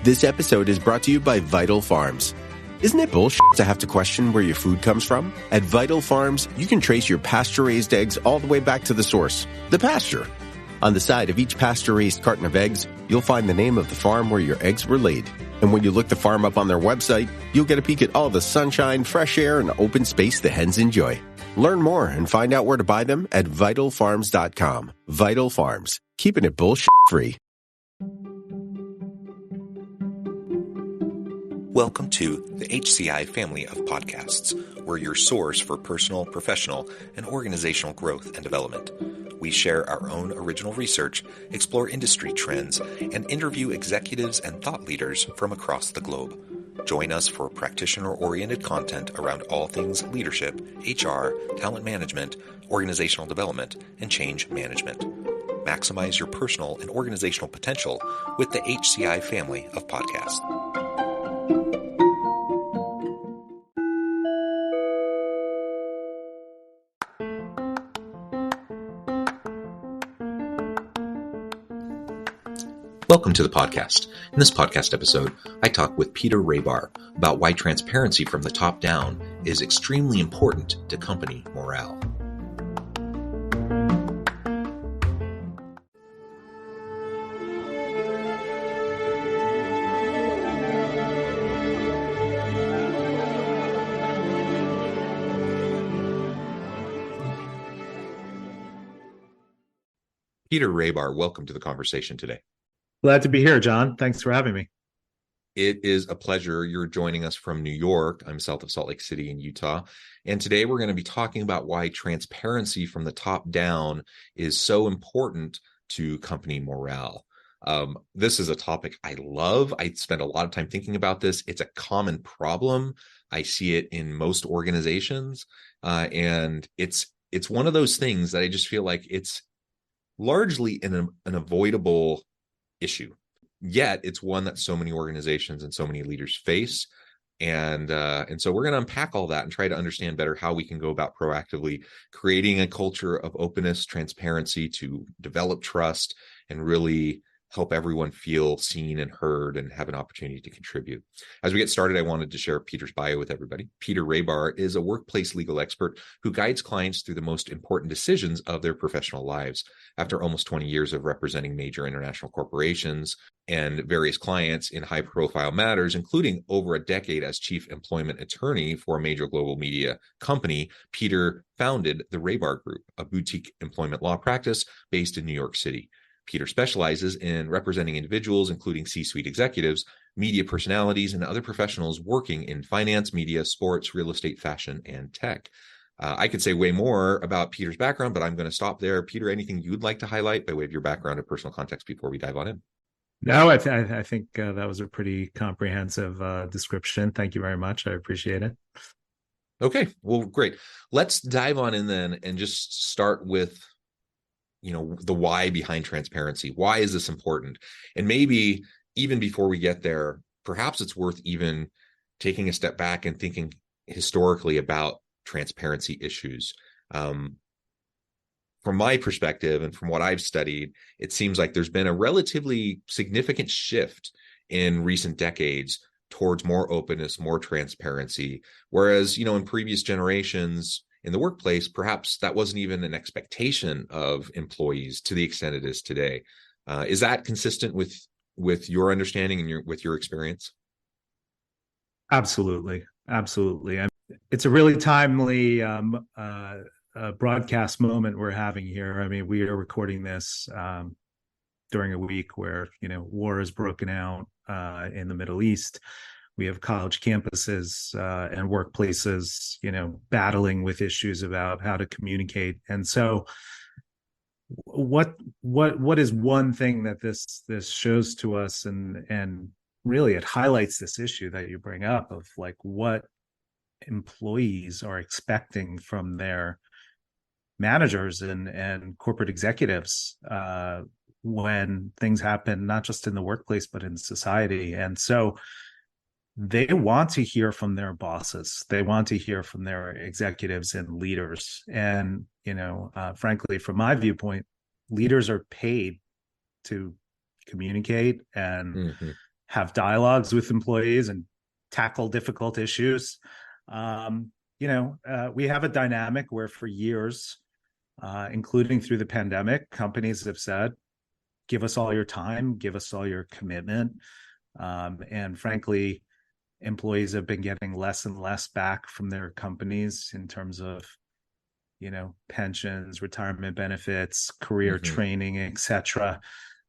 This episode is brought to you by Vital Farms. Isn't it bullshit to have to question where your food comes from? At Vital Farms, you can trace your pasture-raised eggs all the way back to the source, the pasture. On the side of each pasture-raised carton of eggs, you'll find the name of the farm where your eggs were laid. And when you look the farm up on their website, you'll get a peek at all the sunshine, fresh air, and open space the hens enjoy. Learn more and find out where to buy them at vitalfarms.com. Vital Farms, keeping it bullshit-free. Welcome to the HCI family of podcasts. We're your source for personal, professional, and organizational growth and development. We share our own original research, explore industry trends, and interview executives and thought leaders from across the globe. Join us for practitioner-oriented content around all things leadership, HR, talent management, organizational development, and change management. Maximize your personal and organizational potential with the HCI family of podcasts. Welcome to the podcast. In this podcast episode, I talk with Peter Rahbar about why transparency from the top down is extremely important to company morale. Peter Rahbar, welcome to the conversation today. Glad to be here, John. Thanks for having me. It is a pleasure. You're joining us from New York. I'm south of Salt Lake City in Utah. And today we're going to be talking about why transparency from the top down is so important to company morale. This is a topic I love. I spend a lot of time thinking about this. It's a common problem. I see it in most organizations. And it's one of those things that I just feel like it's largely an avoidable issue. Yet it's one that so many organizations and so many leaders face. And so we're going to unpack all that and try to understand better how we can go about proactively creating a culture of openness, transparency to develop trust and really help everyone feel seen and heard and have an opportunity to contribute. As we get started, I wanted to share Peter's bio with everybody. Peter Rahbar is a workplace legal expert who guides clients through the most important decisions of their professional lives. After almost 20 years of representing major international corporations and various clients in high-profile matters, including over a decade as chief employment attorney for a major global media company, Peter founded the Rahbar Group, a boutique employment law practice based in New York City. Peter specializes in representing individuals, including C-suite executives, media personalities, and other professionals working in finance, media, sports, real estate, fashion, and tech. I could say way more about Peter's background, but I'm going to stop there. Peter, anything you'd like to highlight by way of your background or personal context before we dive on in? No, I think that was a pretty comprehensive description. Thank you very much. I appreciate it. Okay, well, great. Let's dive on in then and just start with the why behind transparency. Why is this important? And maybe even before we get there, perhaps it's worth even taking a step back and thinking historically about transparency issues. From my perspective and from what I've studied, it seems like there's been a relatively significant shift in recent decades towards more openness, more transparency. Whereas, in previous generations, in the workplace, perhaps that wasn't even an expectation of employees to the extent it is today. Is that consistent with your understanding and with your experience? Absolutely. It's a really timely broadcast moment we're having here. I mean, we are recording this during a week where, war has broken out in the Middle East. We have college campuses and workplaces, battling with issues about how to communicate. And so what is one thing that this shows to us, and really it highlights this issue that you bring up of like what employees are expecting from their managers and corporate executives when things happen, not just in the workplace, but in society. And so they want to hear from their bosses. They want to hear from their executives and leaders. And, frankly, from my viewpoint, leaders are paid to communicate and have dialogues with employees and tackle difficult issues. We have a dynamic where for years, including through the pandemic, companies have said, give us all your time, give us all your commitment. And frankly, employees have been getting less and less back from their companies in terms of, pensions, retirement benefits, career training, etc.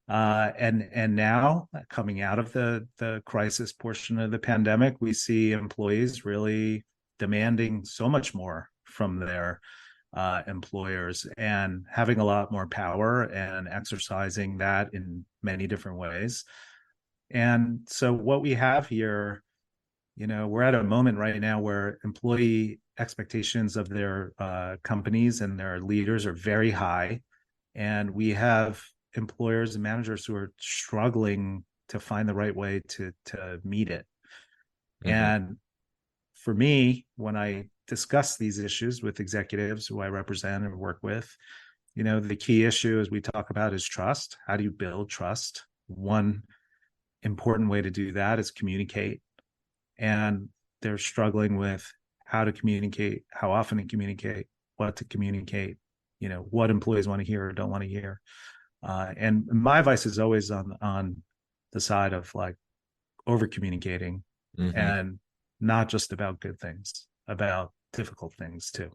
And now coming out of the crisis portion of the pandemic, we see employees really demanding so much more from their employers and having a lot more power and exercising that in many different ways. And so what we have here, we're at a moment right now where employee expectations of their companies and their leaders are very high. And we have employers and managers who are struggling to find the right way to meet it. And for me, when I discuss these issues with executives who I represent and work with, the key issue as we talk about is trust. How do you build trust? One important way to do that is communicate. And they're struggling with how to communicate, how often to communicate, what to communicate, what employees want to hear or don't want to hear. And my advice is always on the side of like over communicating and not just about good things, about difficult things too.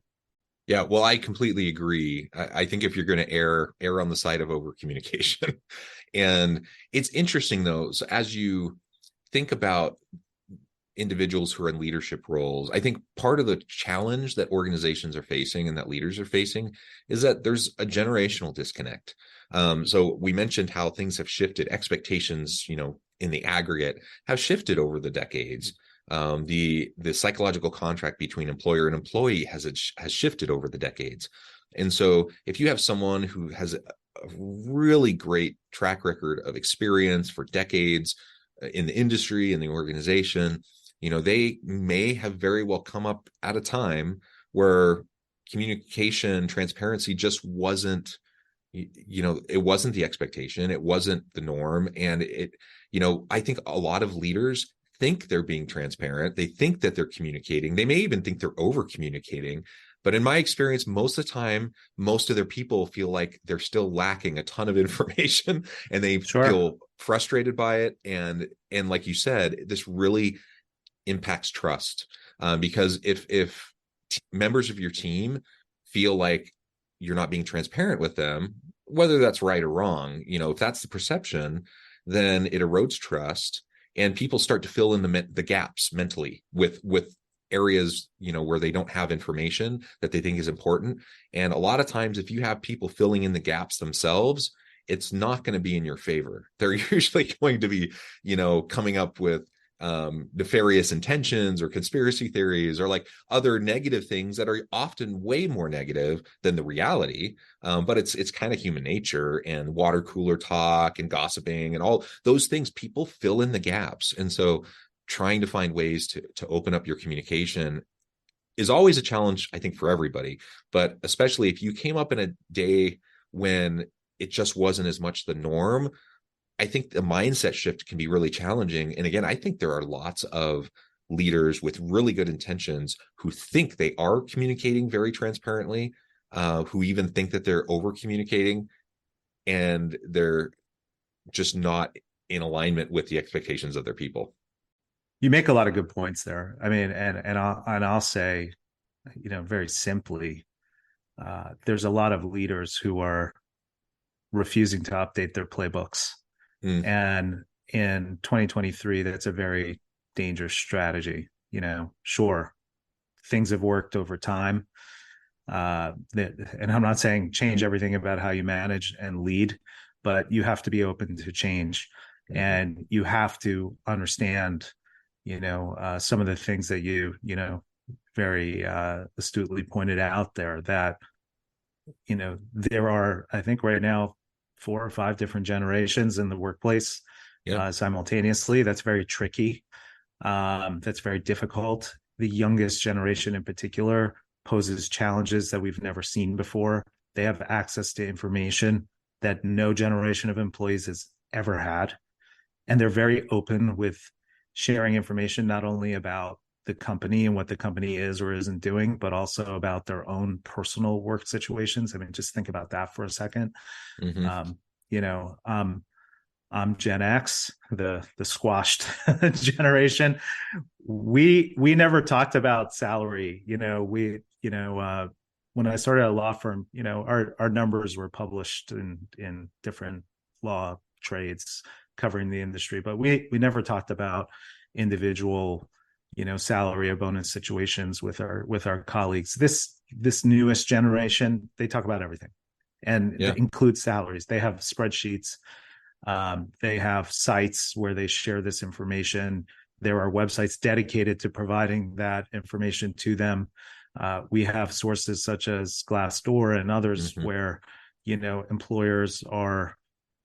Yeah, well, I completely agree. I think if you're going to err on the side of over communication. And it's interesting though, so as you think about individuals who are in leadership roles, I think part of the challenge that organizations are facing and that leaders are facing is that there's a generational disconnect. So we mentioned how things have shifted, expectations, in the aggregate have shifted over the decades. The psychological contract between employer and employee has shifted over the decades. And so if you have someone who has a really great track record of experience for decades in the industry and the organization, they may have very well come up at a time where communication, transparency just wasn't, it wasn't the expectation, it wasn't the norm. And I think a lot of leaders think they're being transparent. They think that they're communicating. They may even think they're over communicating. But in my experience, most of the time, most of their people feel like they're still lacking a ton of information and they feel frustrated by it. And like you said, this really impacts trust, because if members of your team feel like you're not being transparent with them, whether that's right or wrong, if that's the perception, then it erodes trust, and people start to fill in the gaps mentally with areas where they don't have information that they think is important. And a lot of times, if you have people filling in the gaps themselves, it's not going to be in your favor. They're usually going to be coming up with nefarious intentions or conspiracy theories or like other negative things that are often way more negative than the reality. But it's kind of human nature, and water cooler talk and gossiping and all those things, people fill in the gaps. And so trying to find ways to open up your communication is always a challenge, I think, for everybody. But especially if you came up in a day when it just wasn't as much the norm, I think the mindset shift can be really challenging. And again, I think there are lots of leaders with really good intentions who think they are communicating very transparently, who even think that they're over communicating, and they're just not in alignment with the expectations of their people. You make a lot of good points there. I mean, and I'll say, very simply, there's a lot of leaders who are refusing to update their playbooks. And in 2023, that's a very dangerous strategy. Sure, things have worked over time. And I'm not saying change everything about how you manage and lead, but you have to be open to change. And you have to understand, some of the things that you very astutely pointed out there, that, there are, I think right now, 4 or 5 different generations in the workplace simultaneously. That's very tricky. That's very difficult. The youngest generation in particular poses challenges that we've never seen before. They have access to information that no generation of employees has ever had. and they're very open with sharing information, not only about the company and what the company is or isn't doing, but also about their own personal work situations. I mean, just think about that for a second. Mm-hmm. You know, I'm Gen X, the squashed generation. We never talked about salary. When I started a law firm, our numbers were published in different law trades covering the industry, but we never talked about individual, salary or bonus situations with our colleagues. This newest generation, they talk about everything, and Yeah. it includes salaries. They have spreadsheets. They have sites where they share this information. There are websites dedicated to providing that information to them. We have sources such as Glassdoor and others Mm-hmm. where, employers are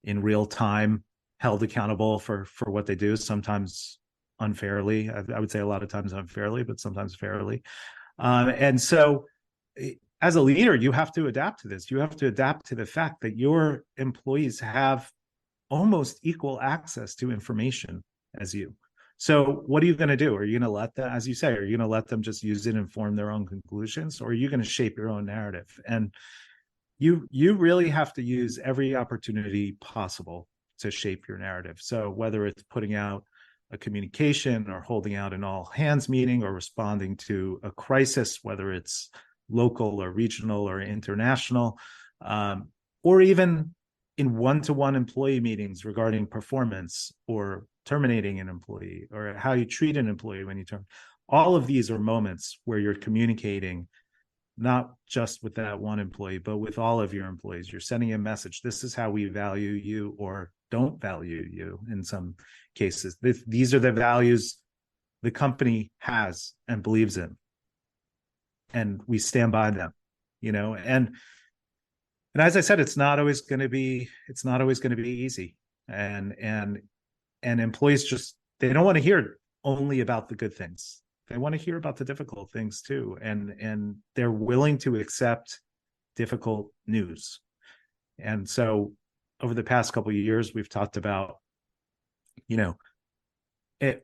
in real time held accountable for what they do, sometimes unfairly. I would say a lot of times unfairly, but sometimes fairly. And so as a leader, you have to adapt to this. You have to adapt to the fact that your employees have almost equal access to information as you. So what are you going to do? Are you going to let them, as you say, are you going to let them just use it and form their own conclusions, or are you going to shape your own narrative? And you really have to use every opportunity possible to shape your narrative. So whether it's putting out a communication or holding out an all hands meeting or responding to a crisis, whether it's local or regional or international, or even in one-to-one employee meetings regarding performance or terminating an employee or how you treat an employee when you terminate. All of these are moments where you're communicating not just with that one employee, but with all of your employees. You're sending a message. This is how we value you or don't value you in some cases. These are the values the company has and believes in, and we stand by them, and as I said, it's not always going to be easy. And employees just, they don't want to hear only about the good things. They want to hear about the difficult things too. And they're willing to accept difficult news. And so over the past couple of years, we've talked about,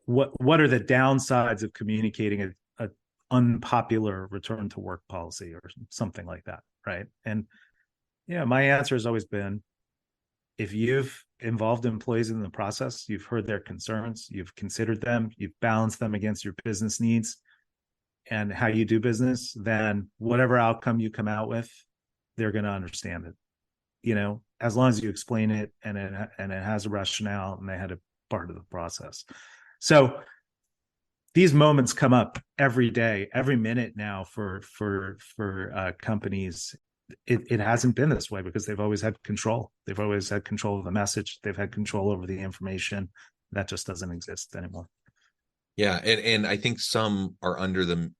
what are the downsides of communicating a unpopular return to work policy or something like that, right? And my answer has always been, if you've involved employees in the process, you've heard their concerns, you've considered them, you've balanced them against your business needs and how you do business, then whatever outcome you come out with, they're going to understand it, as long as you explain it and it has a rationale and they had a part of the process. So these moments come up every day, every minute now for companies. It hasn't been this way because they've always had control. They've always had control of the message. They've had control over the information. That just doesn't exist anymore. Yeah, and I think some are under the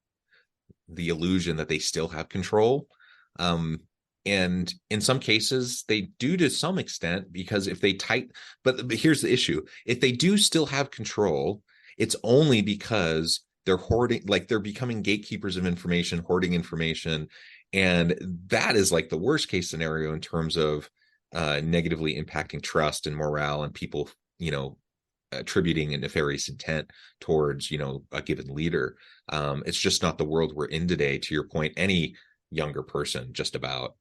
illusion that they still have control. And in some cases, they do to some extent, because if they but here's the issue. If they do still have control, it's only because they're hoarding, like they're becoming gatekeepers of information, hoarding information. And that is like the worst case scenario in terms of negatively impacting trust and morale and people, attributing a nefarious intent towards, a given leader. It's just not the world we're in today. To your point, any younger person just about,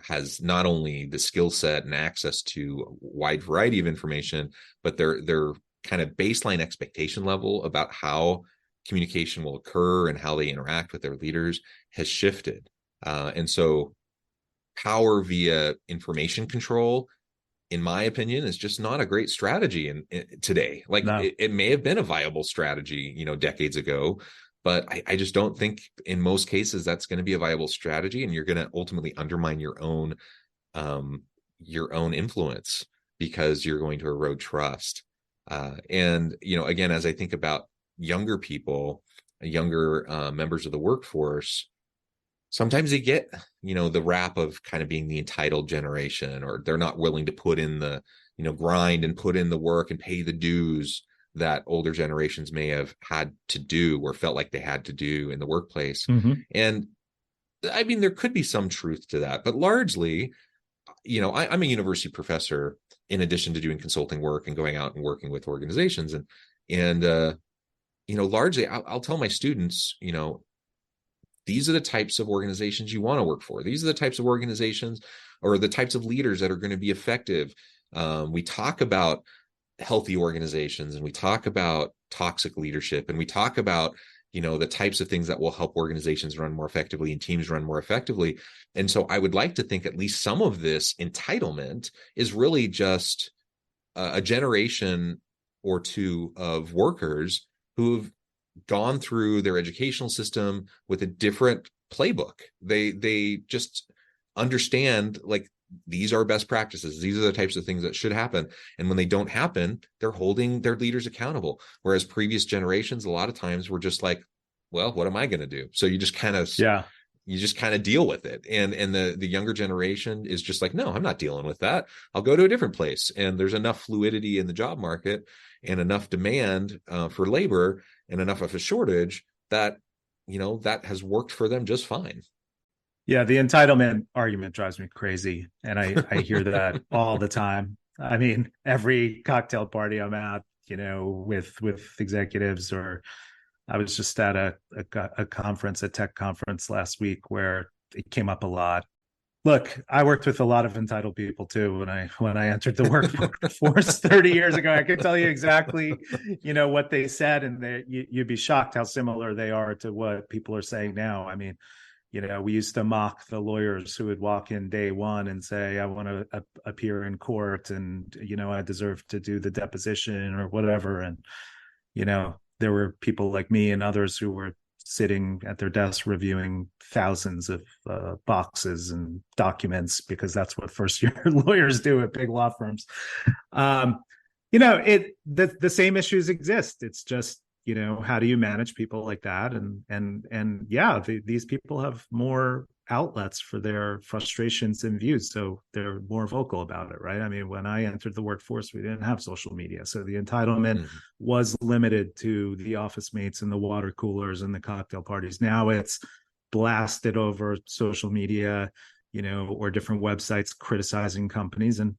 has not only the skill set and access to a wide variety of information, but their kind of baseline expectation level about how communication will occur and how they interact with their leaders has shifted. And so power via information control, in my opinion, is just not a great strategy in today. Like No. it may have been a viable strategy, decades ago, but I just don't think in most cases that's going to be a viable strategy, and you're going to ultimately undermine your own influence because you're going to erode trust. And again, as I think about younger people, younger members of the workforce, sometimes they get, the rap of kind of being the entitled generation, or they're not willing to put in the, grind and put in the work and pay the dues that older generations may have had to do or felt like they had to do in the workplace. Mm-hmm. And I mean, there could be some truth to that, but largely I'm a university professor in addition to doing consulting work and going out and working with organizations. Largely I'll tell my students, these are the types of organizations you want to work for. These are the types of organizations or the types of leaders that are going to be effective. We talk about healthy organizations, and we talk about toxic leadership, and we talk about the types of things that will help organizations run more effectively and teams run more effectively. And so I would like to think at least some of this entitlement is really just a generation or two of workers who've gone through their educational system with a different playbook. They just understand, like, these are best practices. These are the types of things that should happen. And when they don't happen, they're holding their leaders accountable. Whereas previous generations, a lot of times were just like, well, what am I going to do? So you just kind of deal with it. And the younger generation is just like, no, I'm not dealing with that. I'll go to a different place. And there's enough fluidity in the job market and enough demand for labor and enough of a shortage that, that has worked for them just fine. Yeah, the entitlement argument drives me crazy. And I hear that all the time. I mean, every cocktail party I'm at, with executives, or I was just at a conference, a tech conference last week, where it came up a lot. Look, I worked with a lot of entitled people too when I entered the workforce 30 years ago. I can tell you exactly, what they said, and you'd be shocked how similar they are to what people are saying now. I mean, we used to mock the lawyers who would walk in day one and say, I want to appear in court, and, I deserve to do the deposition or whatever. And, there were people like me and others who were sitting at their desks reviewing thousands of boxes and documents, because that's what first year lawyers do at big law firms. The same issues exist. It's just, how do you manage people like that? And yeah, these people have more outlets for their frustrations and views, so they're more vocal about it, right? I mean, when I entered the workforce, we didn't have social media, so the entitlement was limited to the office mates and the water coolers and the cocktail parties. Now it's blasted over social media, or different websites criticizing companies, and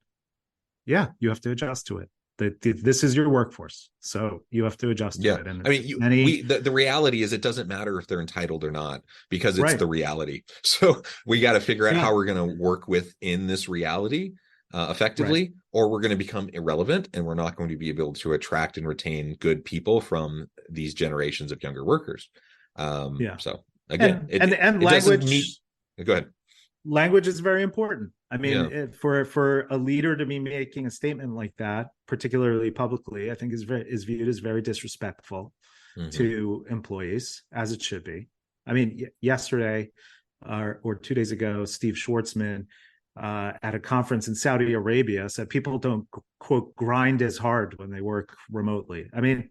yeah, you have to adjust to it. This is your workforce, so you have to adjust to it. And I mean, the reality is, it doesn't matter if they're entitled or not, because it's the reality. So we got to figure out how we're going to work within this reality effectively, or we're going to become irrelevant, and we're not going to be able to attract and retain good people from these generations of younger workers. So again, and language. Go ahead. Language is very important. I mean, for a leader to be making a statement like that, particularly publicly, I think is viewed as very disrespectful to employees, as it should be. I mean, yesterday or 2 days ago, Steve Schwartzman at a conference in Saudi Arabia said people don't, quote, grind as hard when they work remotely. I mean,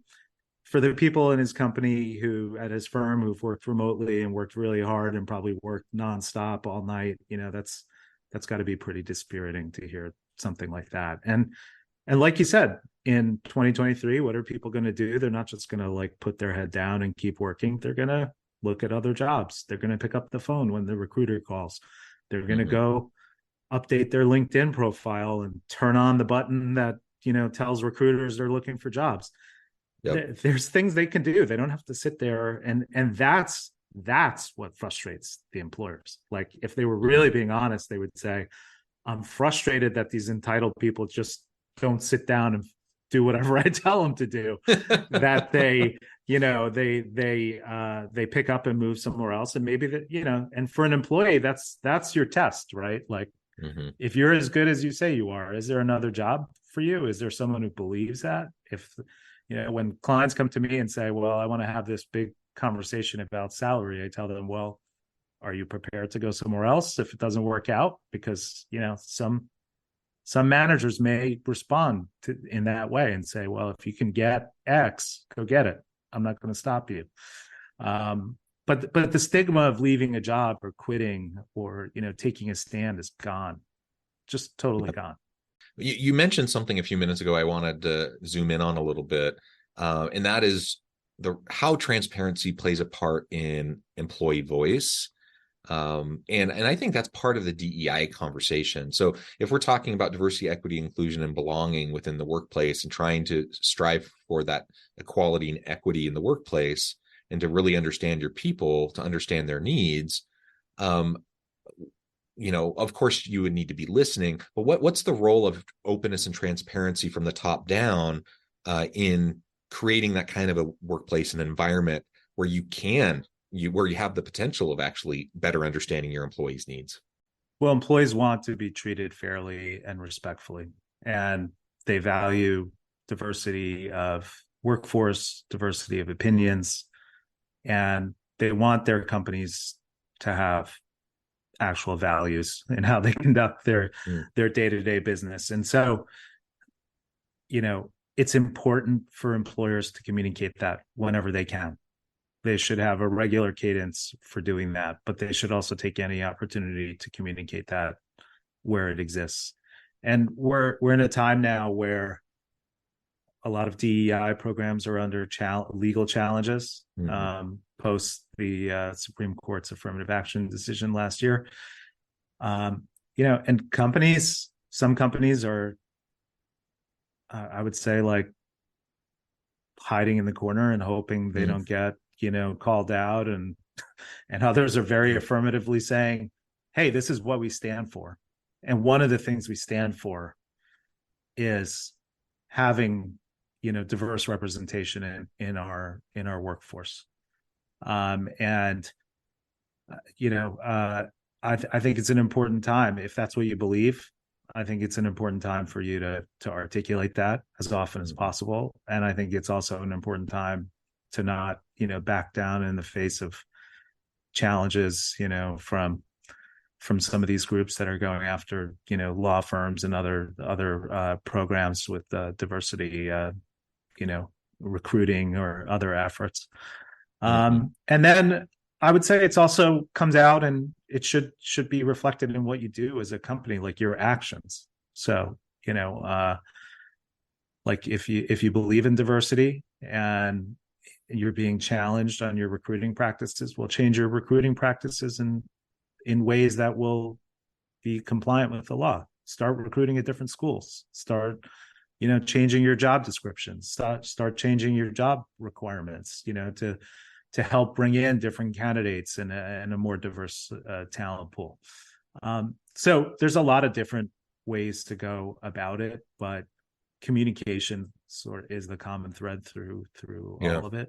for the people in his company at his firm who've worked remotely and worked really hard and probably worked nonstop all night, that's got to be pretty dispiriting to hear something like that. And like you said, in 2023, what are people going to do? They're not just going to like put their head down and keep working. They're going to look at other jobs. They're going to pick up the phone when the recruiter calls. They're going to go update their LinkedIn profile and turn on the button that, tells recruiters they're looking for jobs. There's things they can do. They don't have to sit there, and that's what frustrates the employers. Like, if they were really being honest, they would say, I'm frustrated that these entitled people just don't sit down and do whatever I tell them to do. That they pick up and move somewhere else. And maybe that, and for an employee, that's your test, right? Like, if you're as good as you say you are, is there another job for you? Is there someone who believes that? If when clients come to me and say, well, I want to have this big conversation about salary, I tell them, well, are you prepared to go somewhere else if it doesn't work out? Because, some managers may respond in that way and say, well, if you can get X, go get it. I'm not going to stop you. But the stigma of leaving a job or quitting or, taking a stand is gone, just totally gone. You mentioned something a few minutes ago I wanted to zoom in on a little bit, and that is how transparency plays a part in employee voice. And I think that's part of the DEI conversation. So if we're talking about diversity, equity, inclusion, and belonging within the workplace and trying to strive for that equality and equity in the workplace, and to really understand your people, to understand their needs, of course you would need to be listening, but what's the role of openness and transparency from the top down in creating that kind of a workplace and environment where you have the potential of actually better understanding your employees' needs? Well, employees want to be treated fairly and respectfully, and they value diversity of workforce, diversity of opinions, and they want their companies to have actual values in how they conduct their day-to-day business. And so, it's important for employers to communicate that whenever they can. They should have a regular cadence for doing that, but they should also take any opportunity to communicate that where it exists. And we're in a time now where a lot of DEI programs are under legal challenges post the Supreme Court's affirmative action decision last year. And some companies are, I would say, like hiding in the corner and hoping they don't get called out, and others are very affirmatively saying, hey, this is what we stand for. And one of the things we stand for is having diverse representation in our workforce. I think it's an important time. If that's what you believe, I think it's an important time for you to articulate that as often as possible. And I think it's also an important time to not back down in the face of challenges from some of these groups that are going after law firms and other programs with diversity recruiting or other efforts. And then I would say it's also comes out, and it should be reflected in what you do as a company, like your actions. So like if you believe in diversity and you're being challenged on your recruiting practices, well, change your recruiting practices in ways that will be compliant with the law. Start recruiting at different schools. Start, changing your job descriptions. Start changing your job requirements, to help bring in different candidates and a more diverse talent pool. So there's a lot of different ways to go about it, but communication sort of is the common thread through all of it.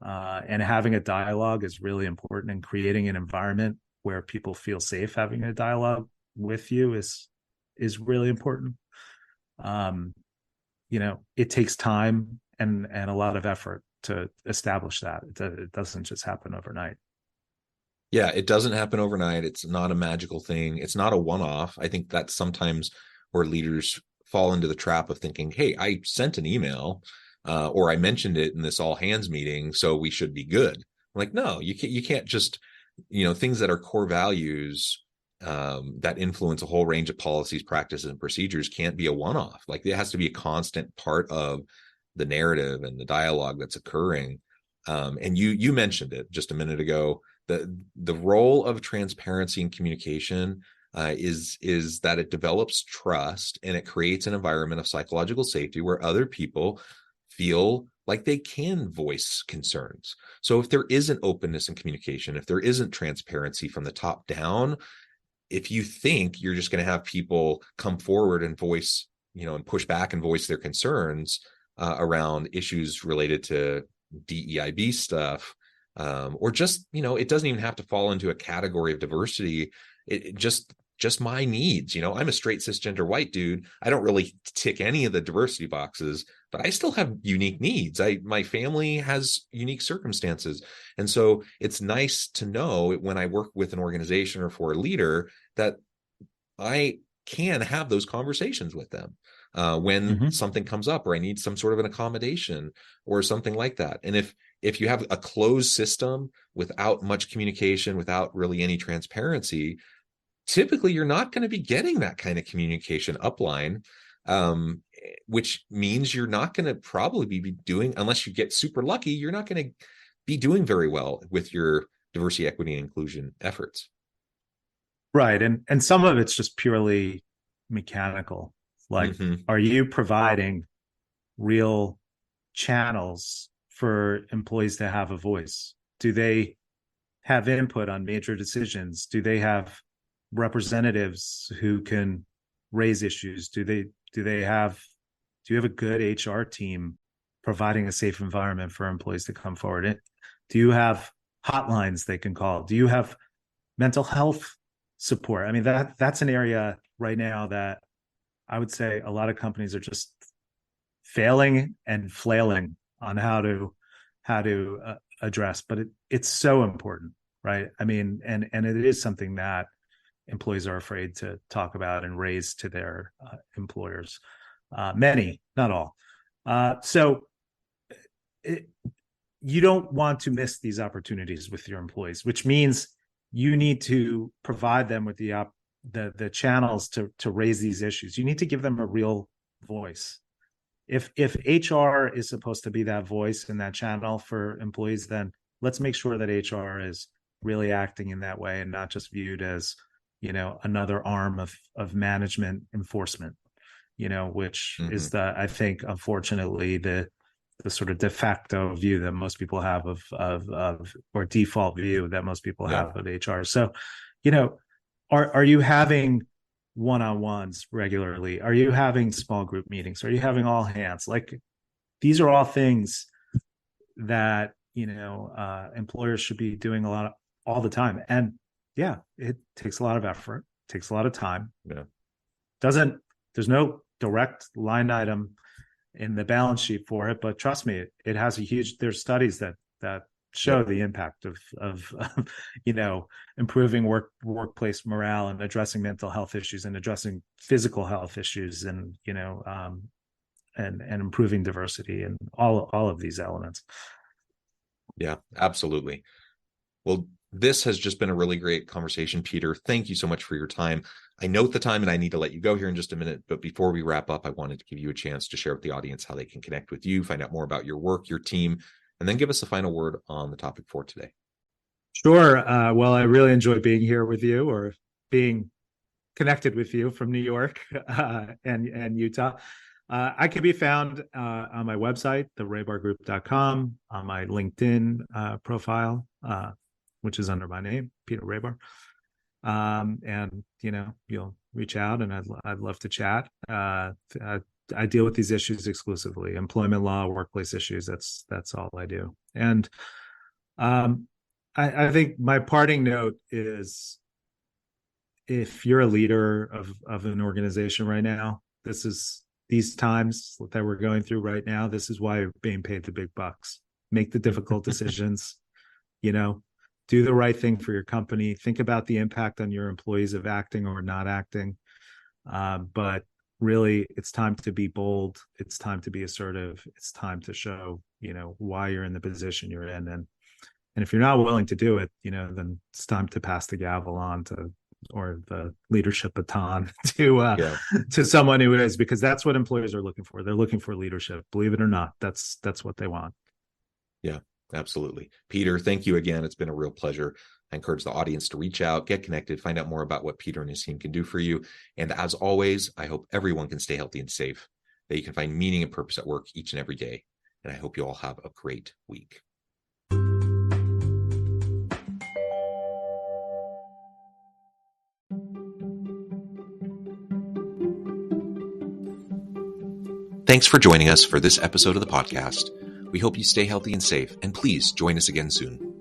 And having a dialogue is really important, and creating an environment where people feel safe having a dialogue with you is really important. It takes time and a lot of effort to establish that. It doesn't just happen overnight. Yeah, it doesn't happen overnight. It's not a magical thing. It's not a one-off. I think that's sometimes where leaders fall into the trap of thinking, hey, I sent an email or I mentioned it in this all hands meeting, so we should be good. I'm like, no, you can't just, things that are core values that influence a whole range of policies, practices, and procedures can't be a one-off. Like, it has to be a constant part of the narrative and the dialogue that's occurring. And you mentioned it just a minute ago. The role of transparency and communication is that it develops trust, and it creates an environment of psychological safety where other people feel like they can voice concerns. So if there isn't openness and communication, if there isn't transparency from the top down, if you think you're just going to have people come forward and voice, and push back and voice their concerns around issues related to DEIB stuff, or just, it doesn't even have to fall into a category of diversity. It just my needs. I'm a straight cisgender white dude. I don't really tick any of the diversity boxes, but I still have unique needs. My family has unique circumstances. And so it's nice to know when I work with an organization or for a leader that I can have those conversations with them when something comes up, or I need some sort of an accommodation or something like that. And if you have a closed system without much communication, without really any transparency, typically you're not going to be getting that kind of communication upline, which means you're not going to probably be doing, unless you get super lucky, you're not going to be doing very well with your diversity, equity, and inclusion efforts. Right. And some of it's just purely mechanical. Like, are you providing real channels for employees to have a voice? Do they have input on major decisions? Do they have representatives who can raise issues? Do you have a good HR team providing a safe environment for employees to come forward? Do you have hotlines they can call? Do you have mental health support? I mean, that's an area right now that I would say a lot of companies are just failing and flailing on how to address, but it's so important, right? I mean, and it is something that employees are afraid to talk about and raise to their employers. Many, not all. You don't want to miss these opportunities with your employees, which means you need to provide them with the channels to raise these issues. You need to give them a real voice. If HR is supposed to be that voice and that channel for employees, then let's make sure that HR is really acting in that way and not just viewed as, another arm of management enforcement, which is I think, unfortunately, the sort of de facto view that most people have of or default view that most people have of HR. So, are you having one-on-ones regularly? Are you having small group meetings? Are you having all hands? Like, these are all things that employers should be doing all the time. And it takes a lot of effort, takes a lot of time. There's no direct line item in the balance sheet for it, but trust me, it has there's studies that show the impact of improving workplace morale and addressing mental health issues and addressing physical health issues and and improving diversity and all of these elements. Yeah, absolutely. Well, this has just been a really great conversation, Peter. Thank you so much for your time. I note the time and I need to let you go here in just a minute, but before we wrap up, I wanted to give you a chance to share with the audience how they can connect with you, find out more about your work, your team, and then give us a final word on the topic for today. Sure. Well, I really enjoyed being here with you, or being connected with you from New York and Utah. I can be found on my website, therahbargroup.com, on my LinkedIn profile, which is under my name, Peter Rahbar. And you'll reach out, and I'd love to chat. I deal with these issues exclusively: employment law, workplace issues. That's all I do. And I think my parting note is, if you're a leader of an organization right now, these times that we're going through right now, this is why you're being paid the big bucks. Make the difficult decisions, do the right thing for your company. Think about the impact on your employees of acting or not acting. But really, it's time to be bold. It's time to be assertive. It's time to show, why you're in the position you're in. And if you're not willing to do it, then it's time to pass the gavel on or the leadership baton to someone who is, because that's what employers are looking for. They're looking for leadership. Believe it or not, that's what they want. Yeah, absolutely. Peter, thank you again. It's been a real pleasure. I encourage the audience to reach out, get connected, find out more about what Peter and his team can do for you. And as always, I hope everyone can stay healthy and safe, that you can find meaning and purpose at work each and every day. And I hope you all have a great week. Thanks for joining us for this episode of the podcast. We hope you stay healthy and safe, and please join us again soon.